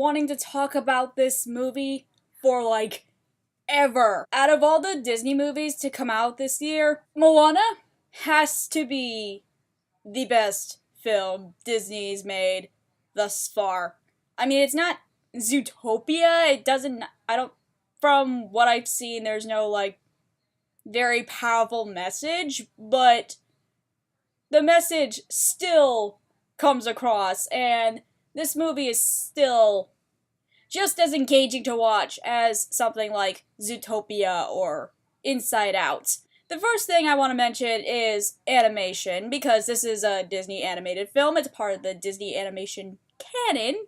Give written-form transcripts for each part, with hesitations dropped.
wanting to talk about this movie for, like, ever. Out of all the Disney movies to come out this year, Moana has to be the best film Disney's made thus far. I mean, it's not Zootopia, from what I've seen, there's no, like, very powerful message, but the message still comes across, and this movie is still just as engaging to watch as something like Zootopia or Inside Out. The first thing I want to mention is animation, because this is a Disney animated film. It's part of the Disney animation canon,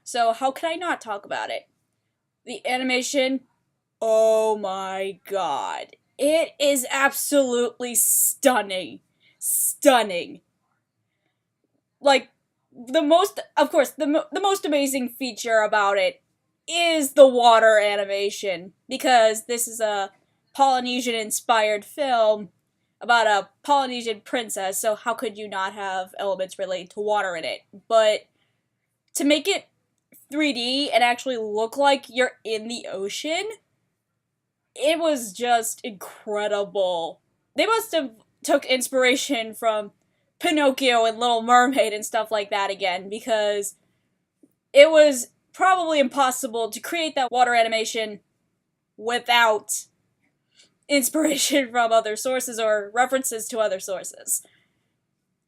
so how can I not talk about it? The animation, oh my god. It is absolutely stunning. Stunning. Like, the most amazing feature about it is the water animation, because this is a Polynesian-inspired film about a Polynesian princess, so how could you not have elements related to water in it? But to make it 3D and actually look like you're in the ocean, it was just incredible. They must have took inspiration from Pinocchio and Little Mermaid and stuff like that again, because it was probably impossible to create that water animation without inspiration from other sources or references to other sources.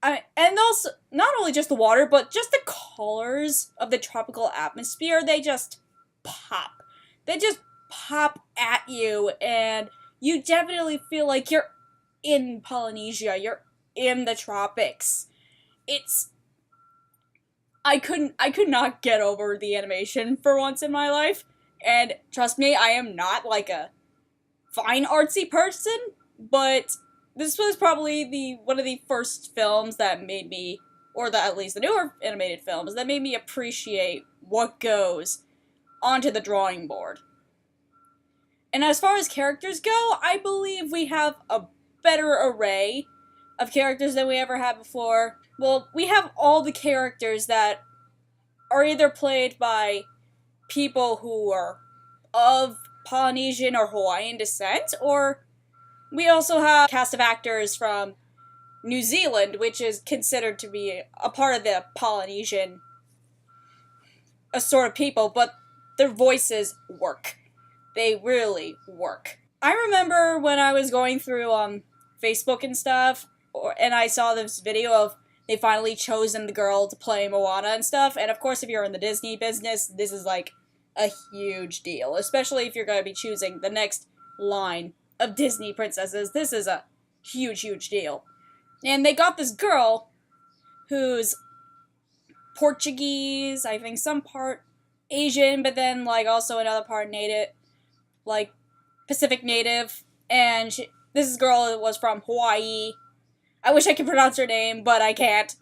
And also, not only just the water, but just the colors of the tropical atmosphere, they just pop. They just pop at you, and you definitely feel like you're in Polynesia, you're in the tropics. I could not get over the animation for once in my life, and trust me, I am not like a fine artsy person, but this was probably one of the first films that made me, at least the newer animated films, that made me appreciate what goes onto the drawing board. And as far as characters go, I believe we have a better array of characters than we ever had before. Well, we have all the characters that are either played by people who are of Polynesian or Hawaiian descent, or we also have a cast of actors from New Zealand, which is considered to be a part of the Polynesian sort of people, but their voices work. They really work. I remember when I was going through Facebook and stuff, and I saw this video of they finally chosen the girl to play Moana and stuff, and of course if you're in the Disney business, this is like a huge deal, especially if you're going to be choosing the next line of Disney princesses. This is a huge, huge deal. And they got this girl who's Portuguese, I think some part Asian, but then like also another part native, like Pacific native, and this girl was from Hawaii. I wish I could pronounce her name, but I can't.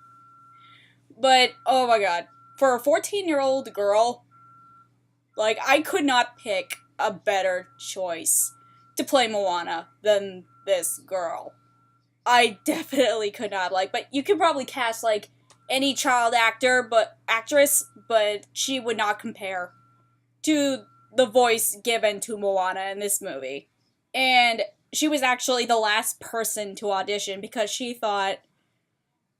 But, oh my god. For a 14-year-old girl, like, I could not pick a better choice to play Moana than this girl. I definitely could not, but you could probably cast, any child actress, but she would not compare to the voice given to Moana in this movie. And she was actually the last person to audition because she thought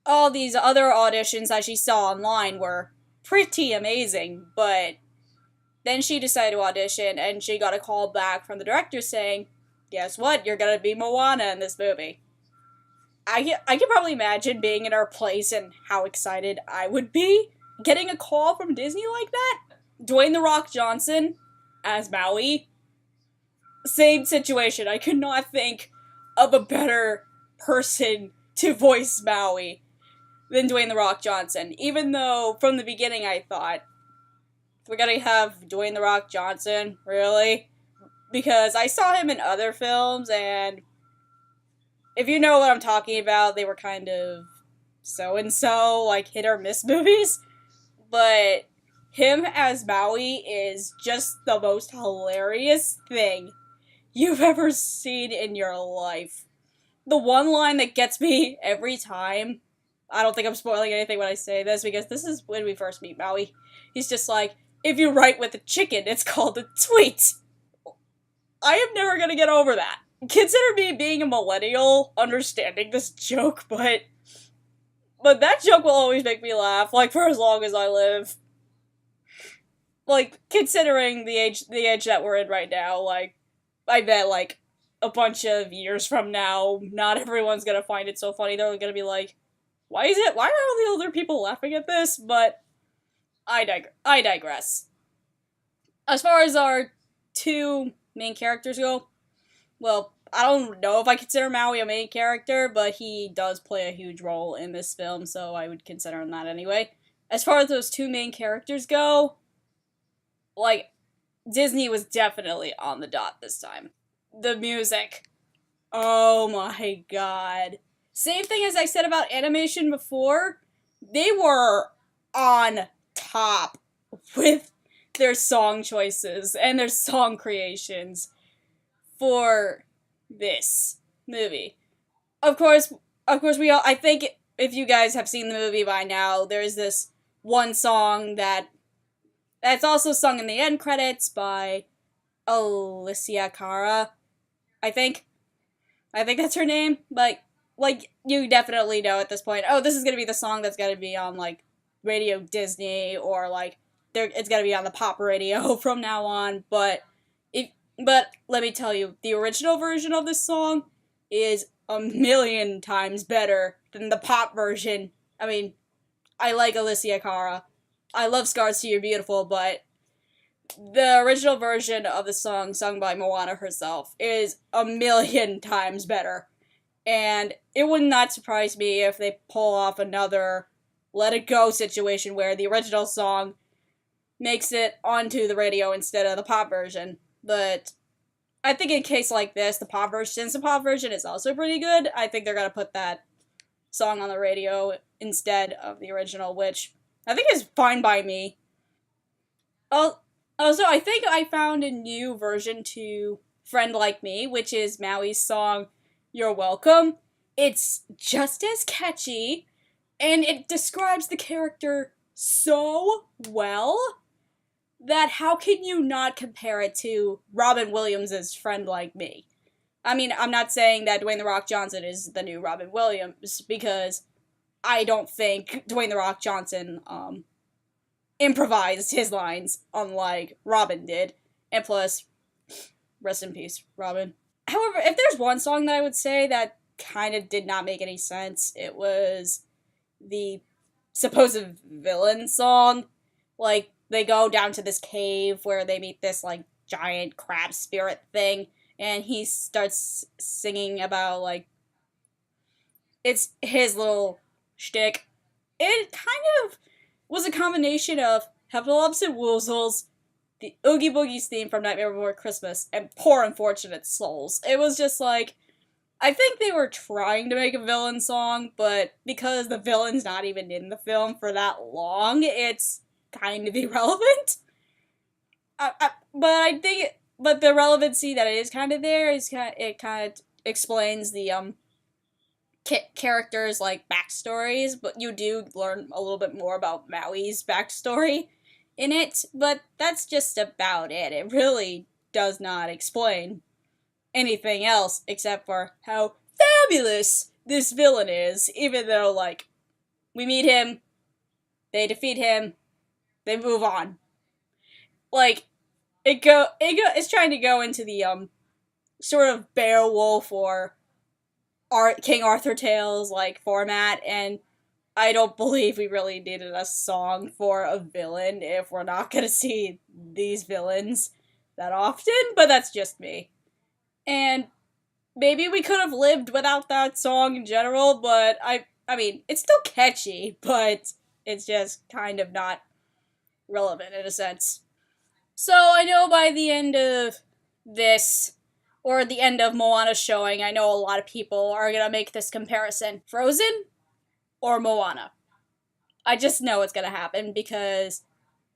all these other auditions that she saw online were pretty amazing, but then she decided to audition and she got a call back from the director saying, guess what, you're gonna be Moana in this movie. I can probably imagine being in her place and how excited I would be getting a call from Disney like that. Dwayne "The Rock" Johnson as Maui. Same situation. I could not think of a better person to voice Maui than Dwayne "The Rock" Johnson. Even though, from the beginning, I thought, we're gonna have Dwayne "The Rock" Johnson? Really? Because I saw him in other films, and if you know what I'm talking about, they were kind of so-and-so, hit or miss movies. But him as Maui is just the most hilarious thing you've ever seen in your life. The one line that gets me every time, I don't think I'm spoiling anything when I say this, because this is when we first meet Maui. He's just like, if you write with a chicken, it's called a tweet. I am never gonna get over that. Consider me being a millennial understanding this joke, but that joke will always make me laugh, like, for as long as I live. Like, considering the age that we're in right now, like, I bet, like, a bunch of years from now, not everyone's gonna find it so funny. They're gonna be like, why are all the older people laughing at this? But I digress. As far as our two main characters go, well, I don't know if I consider Maui a main character, but he does play a huge role in this film, so I would consider him that anyway. As far as those two main characters go, like, Disney was definitely on the dot this time. The music. Oh my god. Same thing as I said about animation before. They were on top with their song choices and their song creations for this movie. Of course, we all, I think if you guys have seen the movie by now, there's this one song that's also sung in the end credits by Alicia Cara, I think. I think that's her name, but, like, you definitely know at this point, oh, this is gonna be the song that's gonna be on, like, Radio Disney, or, like, it's gonna be on the pop radio from now on, but let me tell you, the original version of this song is a million times better than the pop version. I mean, I like Alicia Cara. I love Scars to You're Beautiful, but the original version of the song sung by Moana herself is a million times better. And it would not surprise me if they pull off another Let It Go situation where the original song makes it onto the radio instead of the pop version. But I think in a case like this, the pop version is also pretty good. I think they're gonna put that song on the radio instead of the original, which I think is fine by me. Also, I think I found a new version to Friend Like Me, which is Maui's song, You're Welcome. It's just as catchy, and it describes the character so well that how can you not compare it to Robin Williams' Friend Like Me? I mean, I'm not saying that Dwayne The Rock Johnson is the new Robin Williams, because I don't think Dwayne The Rock Johnson, improvised his lines unlike Robin did. And plus, rest in peace, Robin. However, if there's one song that I would say that kind of did not make any sense, it was the supposed villain song. Like, they go down to this cave where they meet this, like, giant crab spirit thing, and he starts singing about, like, it's his little shtick. It kind of was a combination of Heffalumps and Woozles, the Oogie Boogie's theme from Nightmare Before Christmas, and Poor Unfortunate Souls. It was just like, I think they were trying to make a villain song, but because the villain's not even in the film for that long, it's kind of irrelevant. But the relevancy that is kind of there it kind of explains the characters' like backstories, but you do learn a little bit more about Maui's backstory in it. But that's just about it. It really does not explain anything else except for how fabulous this villain is. Even though, like, we meet him, they defeat him, they move on. Like, it's trying to go into the sort of Beowulf or King Arthur tales like format, and I don't believe we really needed a song for a villain if we're not gonna see these villains that often, but that's just me. And maybe we could have lived without that song in general, but I mean, it's still catchy, but it's just kind of not relevant in a sense. So I know by the end of this, or the end of Moana's showing, I know a lot of people are gonna make this comparison. Frozen or Moana? I just know it's gonna happen because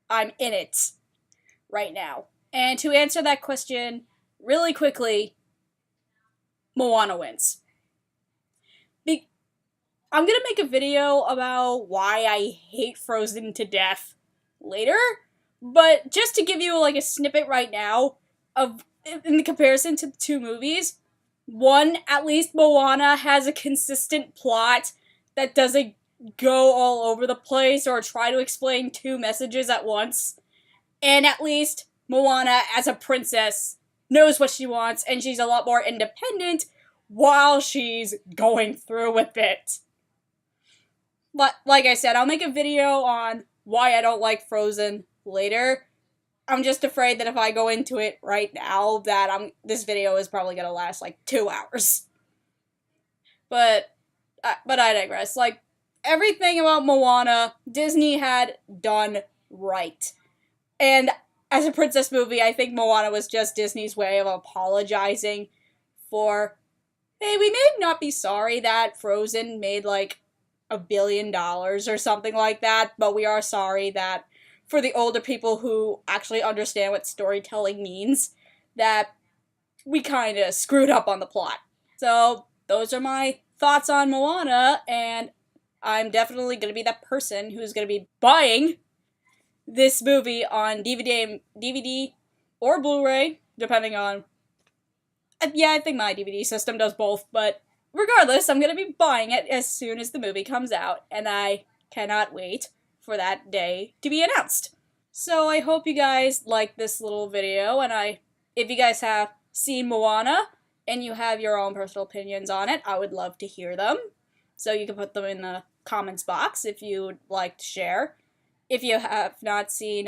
I'm in it right now. And to answer that question really quickly, Moana wins. I'm gonna make a video about why I hate Frozen to death later, But just to give you like a snippet right now of in the comparison to the two movies, one, at least Moana has a consistent plot that doesn't go all over the place or try to explain two messages at once. And at least Moana, as a princess, knows what she wants and she's a lot more independent while she's going through with it. But like I said, I'll make a video on why I don't like Frozen later. I'm just afraid that if I go into it right now, that this video is probably gonna last like 2 hours. But I digress. Like, everything about Moana, Disney had done right. And as a princess movie, I think Moana was just Disney's way of apologizing for, hey, we may not be sorry that Frozen made like $1 billion or something like that, but we are sorry that for the older people who actually understand what storytelling means, that we kind of screwed up on the plot. So those are my thoughts on Moana, and I'm definitely going to be that person who's going to be buying this movie on DVD or Blu-ray, depending on... Yeah, I think my DVD system does both, but regardless, I'm going to be buying it as soon as the movie comes out, and I cannot wait for that day to be announced. So I hope you guys like this little video, and if you guys have seen Moana and you have your own personal opinions on it, I would love to hear them. So you can put them in the comments box if you would like to share. If you have not seen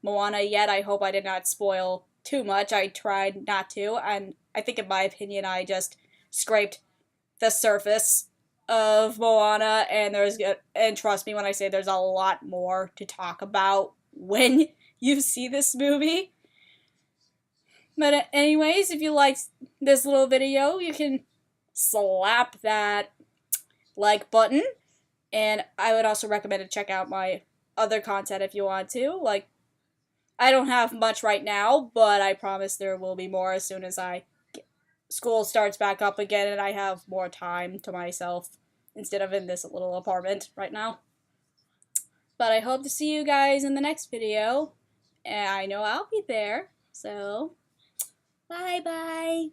Moana yet, I hope I did not spoil too much. I tried not to, and I think in my opinion I just scraped the surface of Moana, and trust me when I say there's a lot more to talk about when you see this movie. But anyways, if you liked this little video, you can slap that like button, and I would also recommend to check out my other content if you want to. Like, I don't have much right now, but I promise there will be more as soon as school starts back up again and I have more time to myself instead of in this little apartment right now. But I hope to see you guys in the next video, and I know I'll be there, so bye-bye.